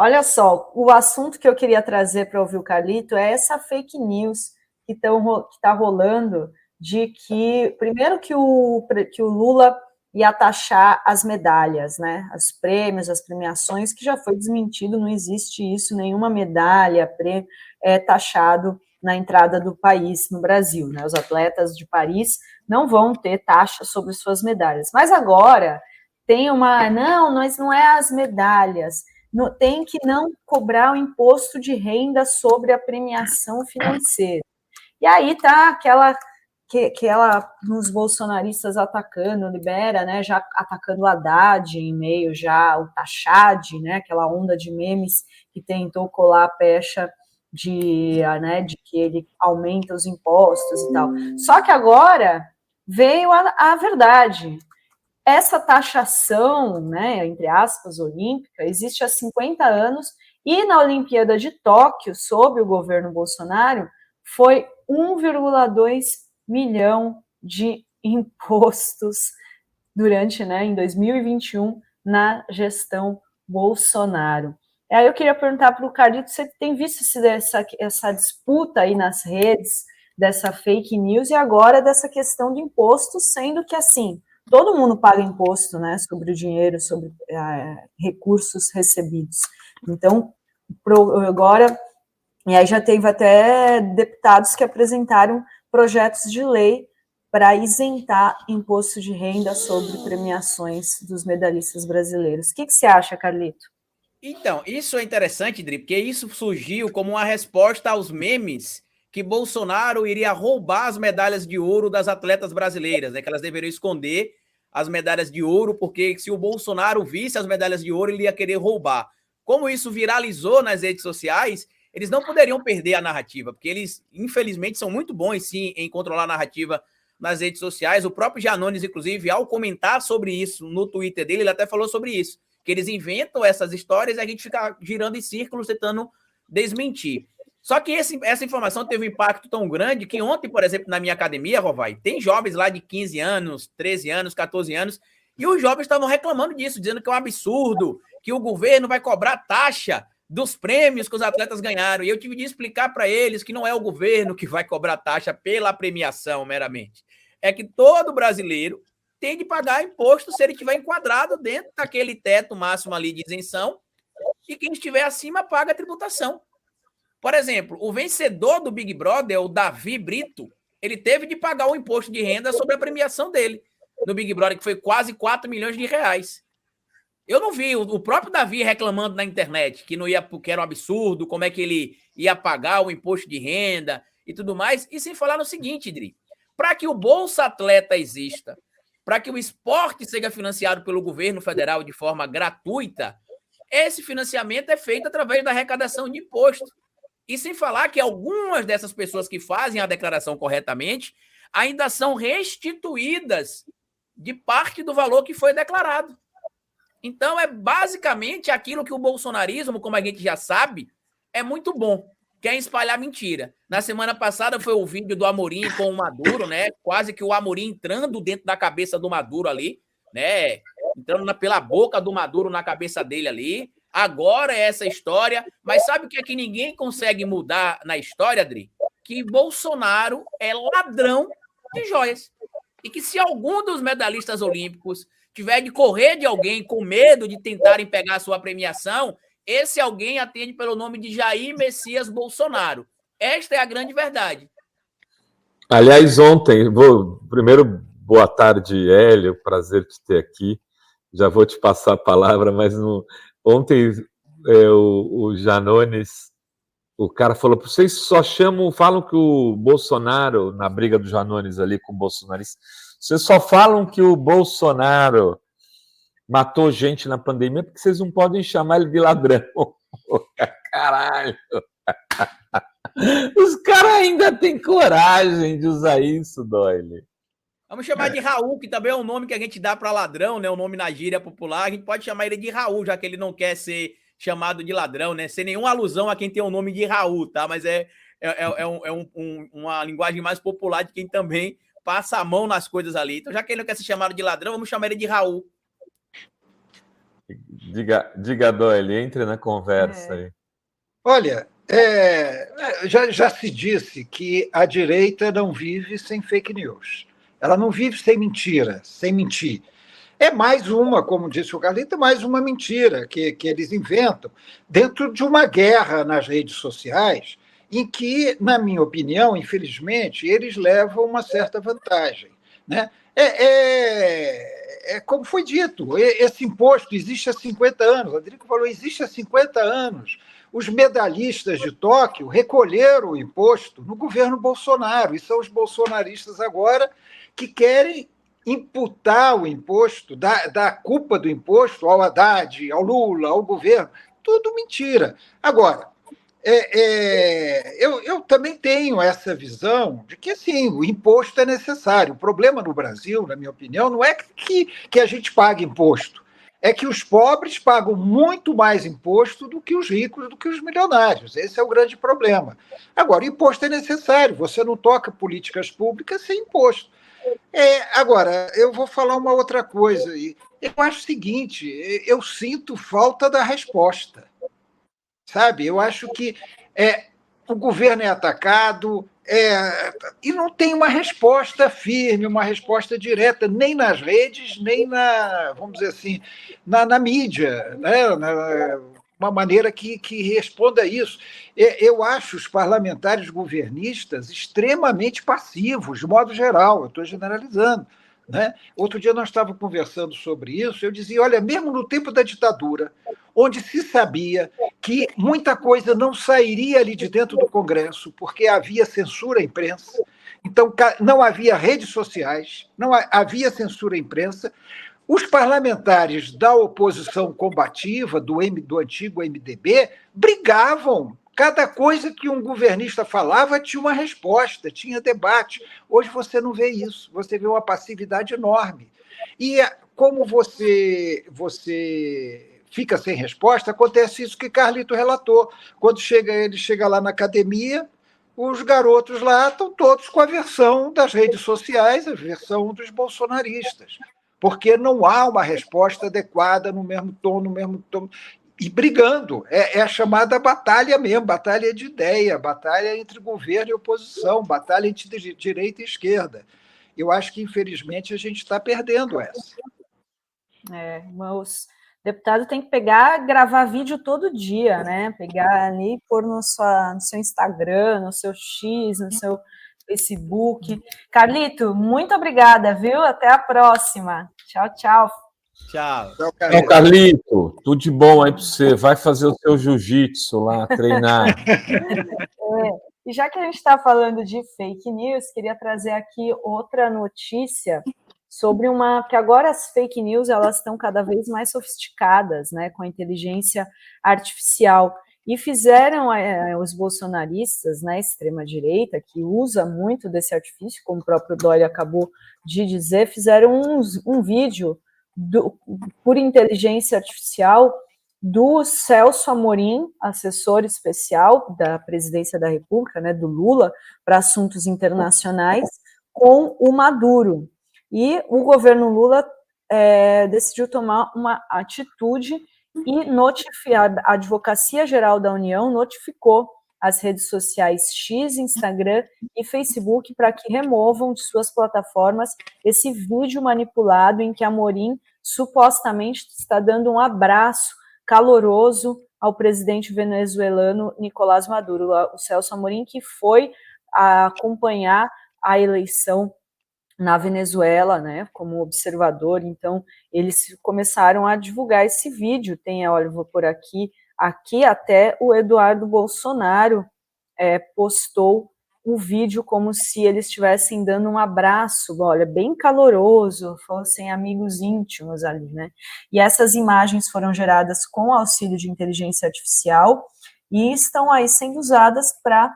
Olha só, o assunto que eu queria trazer para ouvir o Carlito é essa fake news que está rolando de que, primeiro, que o Lula ia taxar as medalhas, né? Os prêmios, as premiações, que já foi desmentido, não existe isso, nenhuma medalha, prêmio é taxado na entrada do país, no Brasil, né? Os atletas de Paris não vão ter taxa sobre suas medalhas. Mas agora tem não, mas não é as medalhas, tem que não cobrar o imposto de renda sobre a premiação financeira. E aí tá aquela nos bolsonaristas atacando, libera, né, já atacando o Haddad em meio já o Tachad, né, aquela onda de memes que tentou colar a pecha de que ele aumenta os impostos e tal. Só que agora veio a verdade. Essa taxação, né, entre aspas, olímpica, existe há 50 anos e na Olimpíada de Tóquio, sob o governo Bolsonaro, foi 1,2 milhão de impostos durante, né, em 2021, na gestão Bolsonaro. Aí eu queria perguntar para o Carlito, você tem visto essa disputa aí nas redes, dessa fake news e agora dessa questão de impostos, sendo que, assim, todo mundo paga imposto, né, sobre o dinheiro, sobre recursos recebidos. Então, agora, e aí já teve até deputados que apresentaram projetos de lei para isentar imposto de renda sobre premiações dos medalhistas brasileiros. O que você acha, Carlito? Então, isso é interessante, Dri, porque isso surgiu como uma resposta aos memes que Bolsonaro iria roubar as medalhas de ouro das atletas brasileiras, né? Que elas deveriam esconder as medalhas de ouro, porque se o Bolsonaro visse as medalhas de ouro, ele ia querer roubar. Como isso viralizou nas redes sociais, eles não poderiam perder a narrativa, porque eles, infelizmente, são muito bons, sim, em controlar a narrativa nas redes sociais. O próprio Janones, inclusive, ao comentar sobre isso no Twitter dele, ele até falou sobre isso, que eles inventam essas histórias e a gente fica girando em círculos tentando desmentir. Só que essa informação teve um impacto tão grande que ontem, por exemplo, na minha academia, Rovai, tem jovens lá de 15 anos, 13 anos, 14 anos, e os jovens estavam reclamando disso, dizendo que é um absurdo, que o governo vai cobrar taxa dos prêmios que os atletas ganharam. E eu tive de explicar para eles que não é o governo que vai cobrar taxa pela premiação meramente. É que todo brasileiro tem de pagar imposto se ele estiver enquadrado dentro daquele teto máximo ali de isenção, e quem estiver acima paga a tributação. Por exemplo, o vencedor do Big Brother, o Davi Brito, ele teve de pagar o imposto de renda sobre a premiação dele no Big Brother, que foi quase 4 milhões de reais. Eu não vi o próprio Davi reclamando na internet que não ia, porque era um absurdo, como é que ele ia pagar o imposto de renda e tudo mais. E sem falar no seguinte, Dri, para que o Bolsa Atleta exista, para que o esporte seja financiado pelo governo federal de forma gratuita, esse financiamento é feito através da arrecadação de imposto. E sem falar que algumas dessas pessoas que fazem a declaração corretamente ainda são restituídas de parte do valor que foi declarado. Então, é basicamente aquilo que o bolsonarismo, como a gente já sabe, é muito bom, que é espalhar mentira. Na semana passada foi o vídeo do Amorim com o Maduro, né? Quase que o Amorim entrando dentro da cabeça do Maduro ali, né? Entrando pela boca do Maduro na cabeça dele ali. Agora é essa história. Mas sabe o que é que ninguém consegue mudar na história, Adri? Que Bolsonaro é ladrão de joias. E que se algum dos medalhistas olímpicos tiver de correr de alguém com medo de tentarem pegar a sua premiação, esse alguém atende pelo nome de Jair Messias Bolsonaro. Esta é a grande verdade. Aliás, ontem, primeiro, boa tarde, Hélio, prazer te ter aqui. Já vou te passar a palavra, mas ontem o Janones, o cara falou, vocês só falam que o Bolsonaro, na briga do Janones ali com o bolsonarista, vocês só falam que o Bolsonaro matou gente na pandemia porque vocês não podem chamar ele de ladrão. Caralho! Os caras ainda têm coragem de usar isso, Doyle. Vamos chamar de Raul, que também é um nome que a gente dá para ladrão, né? Um nome na gíria popular. A gente pode chamar ele de Raul, já que ele não quer ser chamado de ladrão, né? Sem nenhuma alusão a quem tem o nome de Raul, tá? Mas uma linguagem mais popular de quem também passa a mão nas coisas ali. Então, já que ele não quer ser chamado de ladrão, vamos chamar ele de Raul. Diga, Doyle, entre na conversa aí. Olha, já se disse que a direita não vive sem fake news. Ela não vive sem mentira, sem mentir. É mais uma, como disse o Carlito, mais uma mentira que eles inventam dentro de uma guerra nas redes sociais, em que, na minha opinião, infelizmente, eles levam uma certa vantagem, né? Como foi dito, esse imposto existe há 50 anos. O Adrico falou, existe há 50 anos. Os medalhistas de Tóquio recolheram o imposto no governo Bolsonaro, e são os bolsonaristas agora que querem imputar o imposto, dar culpa do imposto ao Haddad, ao Lula, ao governo. Tudo mentira. Agora, eu também tenho essa visão de que, sim, o imposto é necessário. O problema no Brasil, na minha opinião, não é que a gente pague imposto, é que os pobres pagam muito mais imposto do que os ricos, do que os milionários. Esse é o grande problema. Agora, o imposto é necessário, você não toca políticas públicas sem imposto. Agora, eu vou falar uma outra coisa. Eu acho o seguinte, eu sinto falta da resposta. Sabe? Eu acho que o governo é atacado e não tem uma resposta firme, uma resposta direta, nem nas redes, nem vamos dizer assim, na mídia, né? Uma maneira que responda a isso. Eu acho os parlamentares governistas extremamente passivos, de modo geral, eu estou generalizando. Né? Outro dia nós estávamos conversando sobre isso, eu dizia, olha, mesmo no tempo da ditadura, onde se sabia que muita coisa não sairia ali de dentro do Congresso, porque havia censura à imprensa, então não havia redes sociais, não havia censura à imprensa, os parlamentares da oposição combativa, do antigo MDB, brigavam. Cada coisa que um governista falava tinha uma resposta, tinha debate. Hoje você não vê isso, você vê uma passividade enorme. E como você fica sem resposta, acontece isso que Carlito relatou. Quando ele chega lá na academia, os garotos lá estão todos com a versão das redes sociais, a versão dos bolsonaristas, porque não há uma resposta adequada no mesmo tom, e brigando. É a chamada batalha mesmo, batalha de ideia, batalha entre governo e oposição, batalha entre direita e esquerda. Eu acho que, infelizmente, a gente está perdendo essa. Os deputados têm que gravar vídeo todo dia, né? Pegar ali, pôr no seu Instagram, no seu X, no seu Facebook. Carlito, muito obrigada, viu? Até a próxima. Tchau, tchau. Tchau. Tchau, Carlito. Tudo de bom aí para você. Vai fazer o seu jiu-jitsu lá, treinar. E já que a gente está falando de fake news, queria trazer aqui outra notícia sobre que agora as fake news elas estão cada vez mais sofisticadas, né, com a inteligência artificial. E fizeram os bolsonaristas, né, extrema-direita, que usa muito desse artifício, como o próprio Doyle acabou de dizer, fizeram um vídeo por inteligência artificial do Celso Amorim, assessor especial da Presidência da República, né, do Lula, para assuntos internacionais, com o Maduro. E o governo Lula decidiu tomar uma atitude e a Advocacia Geral da União notificou as redes sociais X, Instagram e Facebook para que removam de suas plataformas esse vídeo manipulado em que Amorim supostamente está dando um abraço caloroso ao presidente venezuelano Nicolás Maduro. O Celso Amorim, que foi acompanhar a eleição na Venezuela, né, como observador. Então, eles começaram a divulgar esse vídeo. Olha, eu vou por aqui até o Eduardo Bolsonaro postou um vídeo como se eles estivessem dando um abraço, olha, bem caloroso, fossem amigos íntimos ali, né? E essas imagens foram geradas com auxílio de inteligência artificial e estão aí sendo usadas para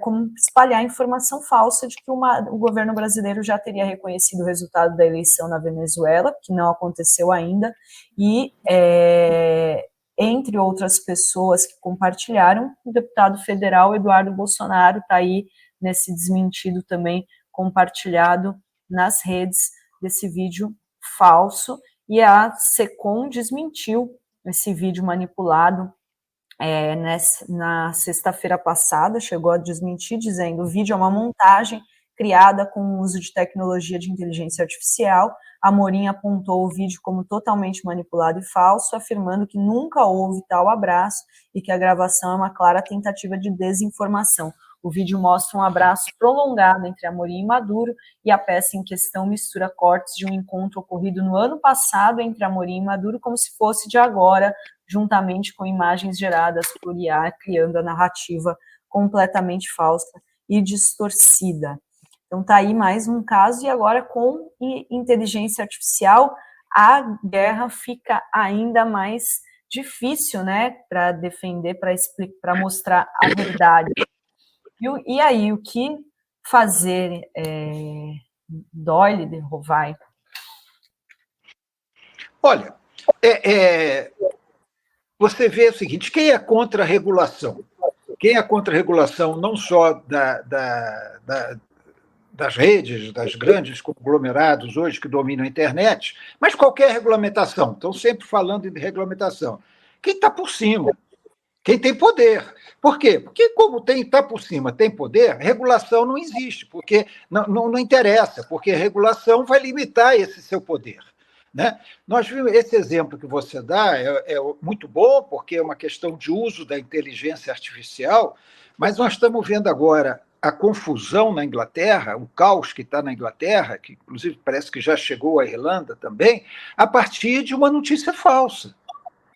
como espalhar informação falsa de que o governo brasileiro já teria reconhecido o resultado da eleição na Venezuela, que não aconteceu ainda, e entre outras pessoas que compartilharam, o deputado federal Eduardo Bolsonaro está aí nesse desmentido também compartilhado nas redes desse vídeo falso, e a SECOM desmentiu esse vídeo manipulado na sexta-feira passada, chegou a desmentir, dizendo: o vídeo é uma montagem criada com o uso de tecnologia de inteligência artificial. Amorim apontou o vídeo como totalmente manipulado e falso, afirmando que nunca houve tal abraço e que a gravação é uma clara tentativa de desinformação. O vídeo mostra um abraço prolongado entre Amorim e Maduro, e a peça em questão mistura cortes de um encontro ocorrido no ano passado entre Amorim e Maduro como se fosse de agora, juntamente com imagens geradas por IA, criando a narrativa completamente falsa e distorcida. Então tá aí mais um caso, e agora com inteligência artificial a guerra fica ainda mais difícil, né, para defender, para mostrar a verdade. E aí, o que fazer, Doyle de Rovai? Olha, você vê o seguinte: quem é contra a regulação? Quem é contra a regulação não só das redes, das grandes conglomerados hoje que dominam a internet, mas qualquer regulamentação. Estão sempre falando de regulamentação. Quem está por cima? Quem tem poder. Por quê? Porque como está por cima, tem poder, regulação não existe, porque não interessa, porque a regulação vai limitar esse seu poder. Né? Nós vimos esse exemplo que você dá, é muito bom, porque é uma questão de uso da inteligência artificial, mas nós estamos vendo agora a confusão na Inglaterra, o caos que está na Inglaterra, que inclusive parece que já chegou à Irlanda também, a partir de uma notícia falsa,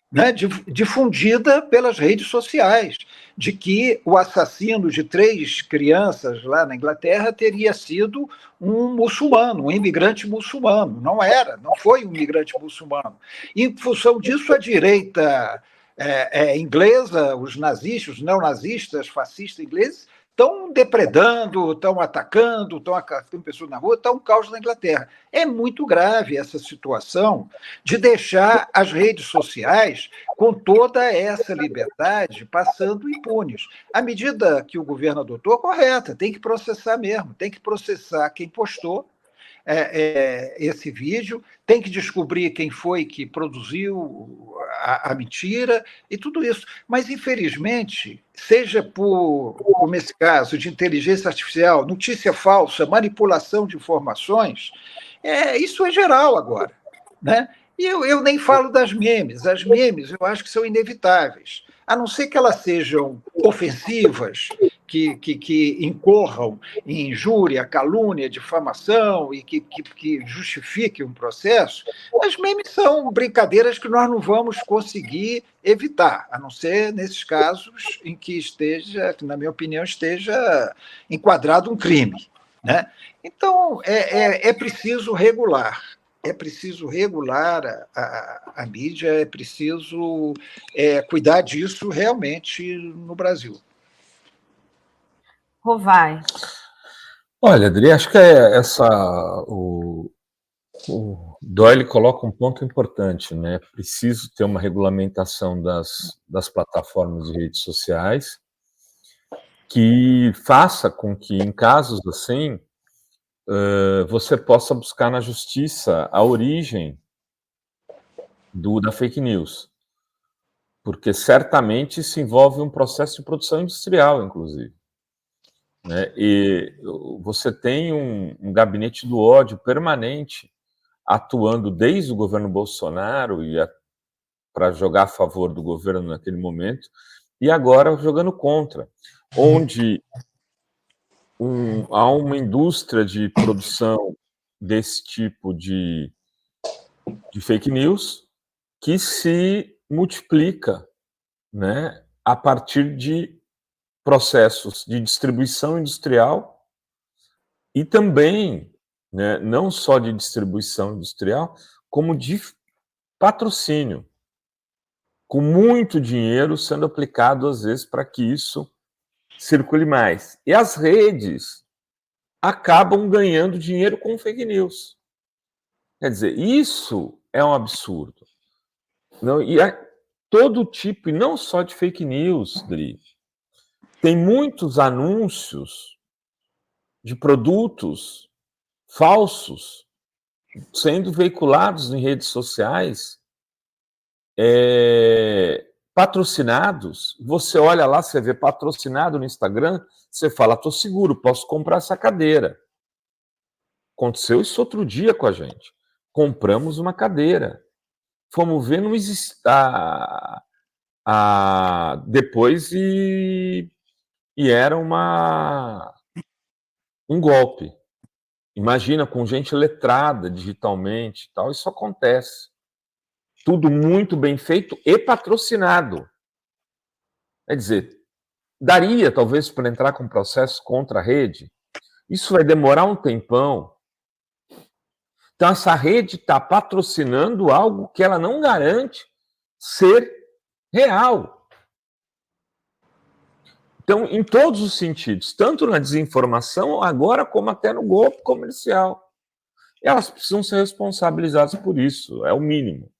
né, difundida pelas redes sociais, de que o assassino de 3 crianças lá na Inglaterra teria sido um muçulmano, um imigrante muçulmano. Não era, não foi um imigrante muçulmano. E, em função disso, a direita inglesa, os nazistas, os neonazistas, fascistas ingleses, estão depredando, estão atacando pessoas na rua, está um caos na Inglaterra. É muito grave essa situação de deixar as redes sociais com toda essa liberdade passando impunes. A medida que o governo adotou é correta, tem que processar mesmo, tem que processar quem postou esse vídeo, tem que descobrir quem foi que produziu a mentira e tudo isso. Mas, infelizmente, seja como esse caso de inteligência artificial, notícia falsa, manipulação de informações, isso é geral agora. Né? E eu nem falo das memes. As memes eu acho que são inevitáveis, a não ser que elas sejam ofensivas, que incorram em injúria, calúnia, difamação e que justifiquem um processo. As memes são brincadeiras que nós não vamos conseguir evitar, a não ser nesses casos em que na minha opinião, esteja enquadrado um crime. Né? Então, é preciso regular. É preciso regular a mídia, é preciso cuidar disso realmente no Brasil. Rovai. Olha, Adri, acho que o Doyle coloca um ponto importante, né? Preciso ter uma regulamentação das plataformas de redes sociais que faça com que, em casos assim, você possa buscar na justiça a origem da fake news, porque certamente isso envolve um processo de produção industrial, inclusive. Né? E você tem um gabinete do ódio permanente atuando desde o governo Bolsonaro para jogar a favor do governo naquele momento, e agora jogando contra, onde há uma indústria de produção desse tipo de fake news que se multiplica, né, a partir de processos de distribuição industrial e também, né, não só de distribuição industrial, como de patrocínio, com muito dinheiro sendo aplicado, às vezes, para que isso circule mais. E as redes acabam ganhando dinheiro com fake news. Quer dizer, isso é um absurdo. Não, e todo tipo, e não só de fake news, Dri. Tem muitos anúncios de produtos falsos sendo veiculados em redes sociais, patrocinados. Você olha lá, você vê patrocinado no Instagram, você fala, estou seguro, posso comprar essa cadeira. Aconteceu isso outro dia com a gente. Compramos uma cadeira. Fomos ver, não existia depois e era um golpe. Imagina, com gente letrada digitalmente e tal, isso acontece. Tudo muito bem feito e patrocinado. Quer dizer, daria talvez para entrar com processo contra a rede? Isso vai demorar um tempão. Então, essa rede está patrocinando algo que ela não garante ser real. Então, em todos os sentidos, tanto na desinformação, agora, como até no golpe comercial. Elas precisam ser responsabilizadas por isso, é o mínimo.